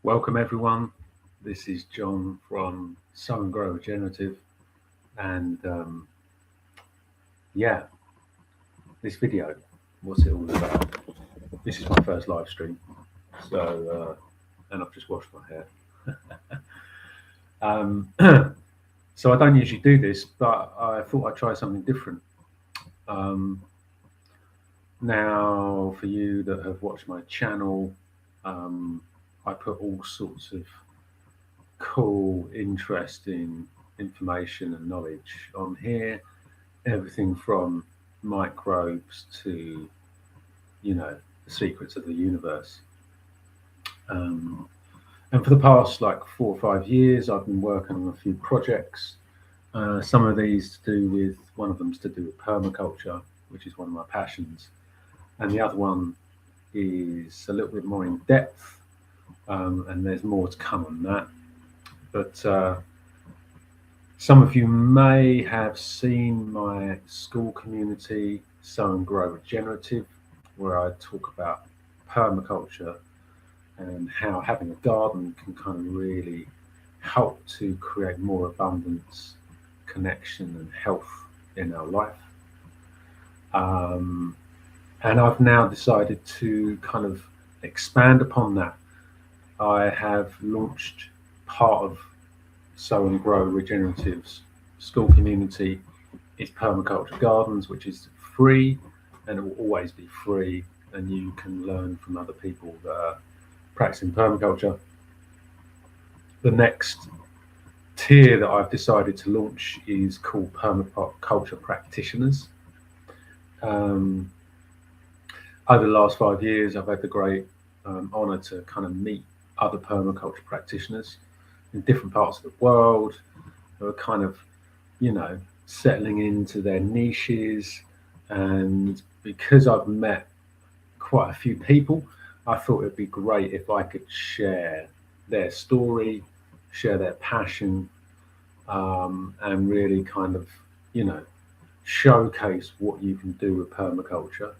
Welcome everyone. This is John from Sow and Grow Regenerative, and yeah, this video, what's it all about? This is my first live stream, and I've just washed my hair. um, so I don't usually do this, but I thought I'd try something different. Um, Now, for you that have watched my channel, I put all sorts of cool, interesting information and knowledge on here. Everything from microbes to, the secrets of the universe. Um, and for the past like 4 or 5 years, I've been working on a few projects. Some of these to do with, one of them's to do with permaculture, which is one of my passions. And the other one is a little bit more in depth, and there's more to come on that. But some of you may have seen my school community, Sow and Grow Regenerative, where I talk about permaculture and how having a garden can kind of really help to create more abundance, connection, and health in our life. Um, and I've now decided to kind of expand upon that. I have launched part of Sow and Grow Regenerative's school community is Permaculture Gardens, which is free, and it will always be free, and you can learn from other people that are practicing permaculture. The next tier that I've decided to launch is called Permaculture Practitioners. Over the last 5 years, I've had the great honour to kind of meet other permaculture practitioners in different parts of the world who are kind of, settling into their niches. And because I've met quite a few people, I thought it'd be great if I could share their story, share their passion, and really kind of, showcase what you can do with permaculture.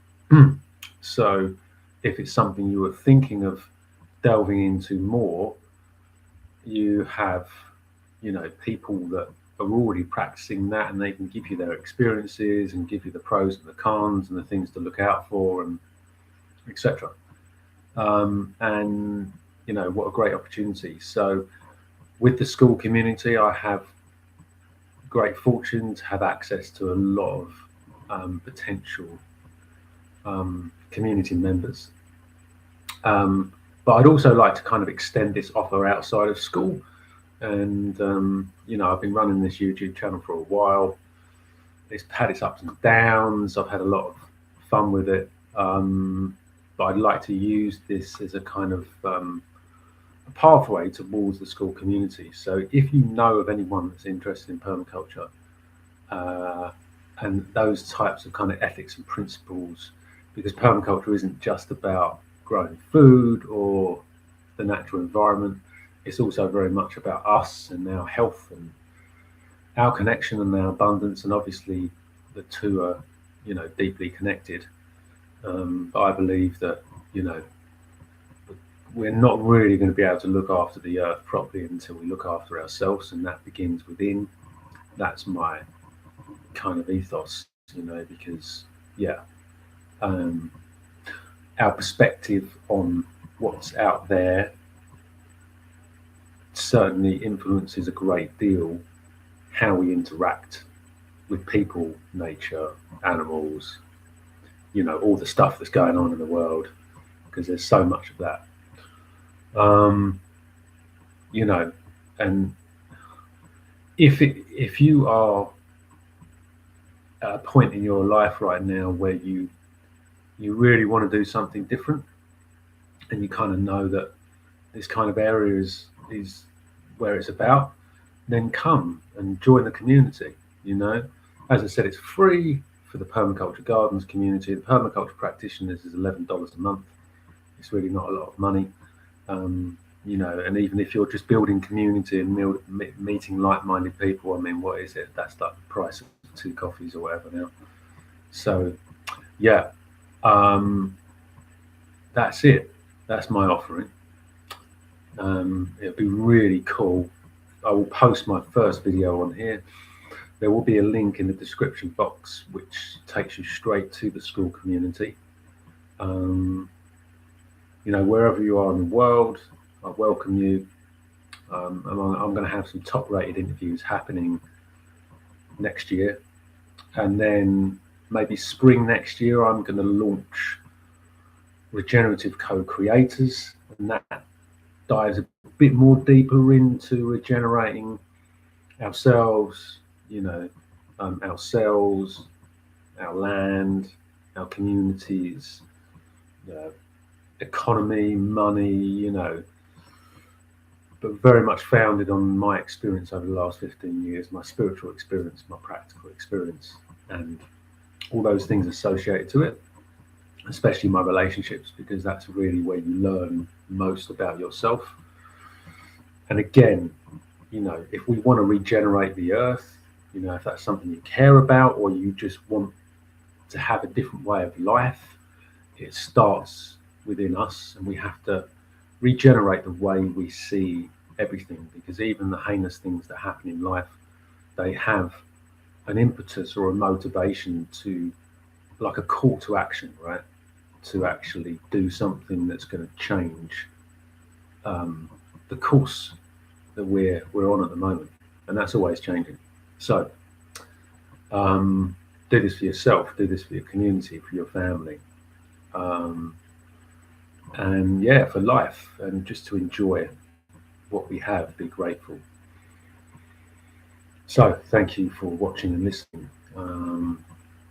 So if it's something you were thinking of delving into more, you have, people that are already practicing that, and they can give you their experiences and give you the pros and the cons and the things to look out for, and etc. And what a great opportunity. So with the school community, I have great fortune to have access to a lot of potential community members. But I'd also like to kind of extend this offer outside of school. And, I've been running this YouTube channel for a while. It's had its ups and downs. I've had a lot of fun with it. But I'd like to use this as a kind of a pathway towards the school community. So if you know of anyone that's interested in permaculture and those types of kind of ethics and principles, because permaculture isn't just about growing food or the natural environment, it's also very much about us and our health and our connection and our abundance, and obviously the two are, deeply connected. But I believe that, we're not really going to be able to look after the earth properly until we look after ourselves, and that begins within. That's my kind of ethos, because our perspective on what's out there certainly influences a great deal how we interact with people, nature, animals, all the stuff that's going on in the world, because there's so much of that. And if you are at a point in your life right now where you really want to do something different, and you kind of know that this kind of area is where it's about, then come and join the community. As I said, it's free for the Permaculture Gardens community. The Permaculture Practitioners is $11 a month. It's really not a lot of money. And even if you're just building community and meeting like-minded people, I mean, what is it? That's like the price of 2 coffees or whatever now. So, that's it. That's my offering. It'll be really cool. I will post my first video on here. There will be a link in the description box which takes you straight to the school community. Wherever you are in the world, I welcome you. And I'm going to have some top-rated interviews happening next year, and then maybe spring next year I'm going to launch regenerative co-creators, and that dives a bit more deeper into regenerating ourselves, our cells, our land, our communities, economy, money, but very much founded on my experience over the last 15 years, my spiritual experience, my practical experience, and all those things associated to it, especially my relationships, because that's really where you learn most about yourself. And again, if we want to regenerate the earth, if that's something you care about, or you just want to have a different way of life, it starts within us, and we have to regenerate the way we see everything, because even the heinous things that happen in life, they have an impetus or a motivation to, like a call to action, right? To actually do something that's going to change the course that we're on at the moment, and that's always changing. So do this for yourself, do this for your community, for your family, and for life, and just to enjoy what we have, be grateful. So thank you for watching and listening.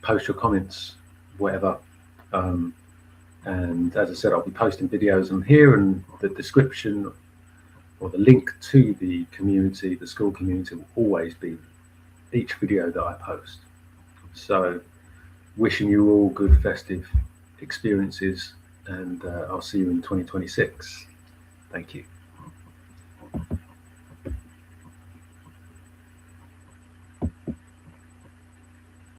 Post your comments, whatever. And as I said, I'll be posting videos on here, and the description or the link to the community, the school community, will always be each video that I post. So wishing you all good festive experiences, and I'll see you in 2026. Thank you.